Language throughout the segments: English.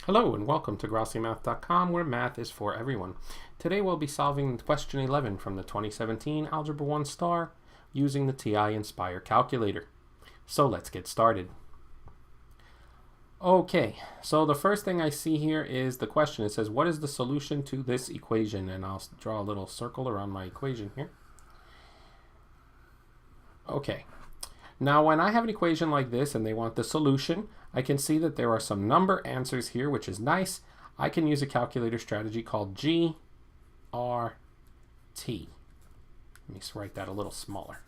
Hello and welcome to GrossiMath.com, where math is for everyone. Today we'll be solving question 11 from the 2017 Algebra 1 STAAR using the TI Nspire calculator. So let's get started. Okay, so the first thing I see here is the question. It says, what is the solution to this equation? And I'll draw a little circle around my equation here. Okay. Now, when I have an equation like this and they want the solution, I can see that there are some number answers here, which is nice. I can use a calculator strategy called GRT. Let me write that a little smaller.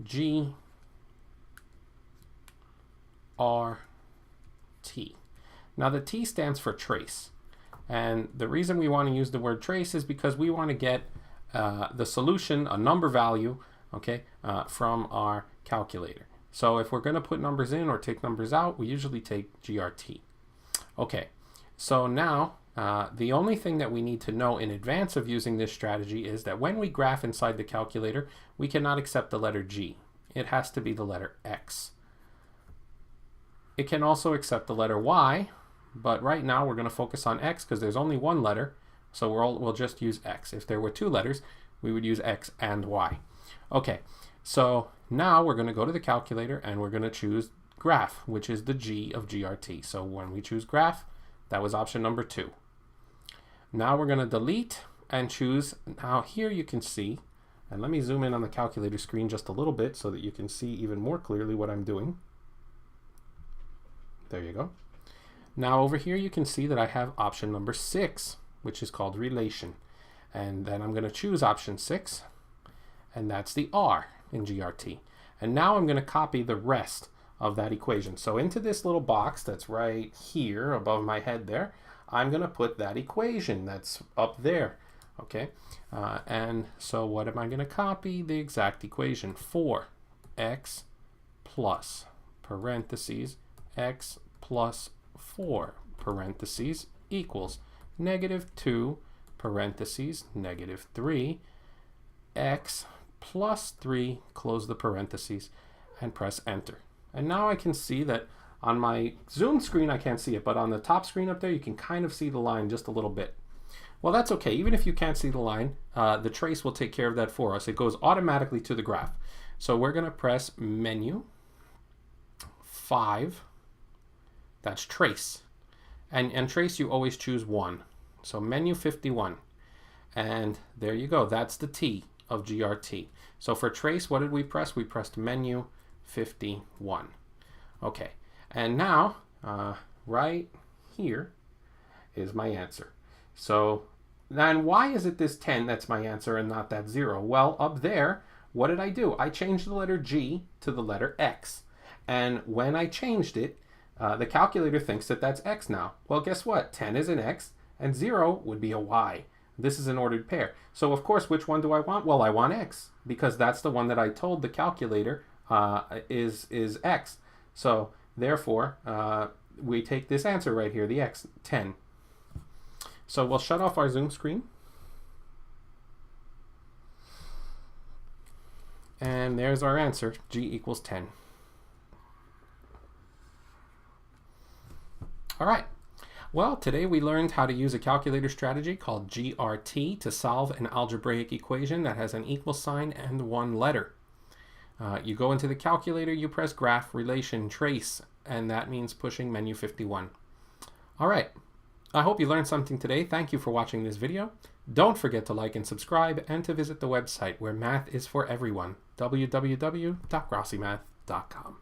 GRT. Now, the T stands for trace. And the reason we want to use the word trace is because we want to get the solution, a number value, okay, from our calculator. So if we're going to put numbers in or take numbers out, we usually take GRT. Okay, so now the only thing that we need to know in advance of using this strategy is that when we graph inside the calculator, we cannot accept the letter G. It has to be the letter X. It can also accept the letter Y, but right now we're going to focus on X because there's only one letter. So we'll just use X. If there were two letters, we would use X and Y. Okay, so now we're going to go to the calculator and we're going to choose graph, which is the G of GRT. So when we choose graph, that was option number 2. Now we're going to delete and choose. Now here you can see, and let me zoom in on the calculator screen just a little bit so that you can see even more clearly what I'm doing. There you go. Now over here you can see that I have option number 6. Which is called relation. And then I'm going to choose option 6, and that's the R in GRT. And now I'm going to copy the rest of that equation. So into this little box that's right here above my head there, I'm going to put that equation that's up there. Okay, and so what am I going to copy? The exact equation, 4x plus parentheses x plus 4 parentheses equals -2 parentheses -3 x plus 3 close the parentheses and press enter. And now I can see that on my zoom screen I can't see it, but on the top screen up there you can kind of see the line just a little bit. Well, that's okay. Even if you can't see the line, the trace will take care of that for us. It goes automatically to the graph. So we're going to press menu 5, that's trace. And trace, you always choose 1. So menu 51. And there you go. That's the T of GRT. So for trace, what did we press? We pressed menu 51. Okay. And now, right here is my answer. So then why is it this 10 that's my answer and not that 0? Well, up there, what did I do? I changed the letter G to the letter X. And when I changed it, the calculator thinks that that's X now. Well, guess what? 10 is an X and 0 would be a Y. This is an ordered pair. So of course, which one do I want? Well, I want X because that's the one that I told the calculator is X. So therefore, we take this answer right here, the X, 10. So we'll shut off our zoom screen. And there's our answer, G equals 10. All right. Well, today we learned how to use a calculator strategy called GRT to solve an algebraic equation that has an equal sign and one letter. You go into the calculator, you press graph, relation, trace, and that means pushing menu 51. All right. I hope you learned something today. Thank you for watching this video. Don't forget to like and subscribe and to visit the website where math is for everyone, www.grossimath.com.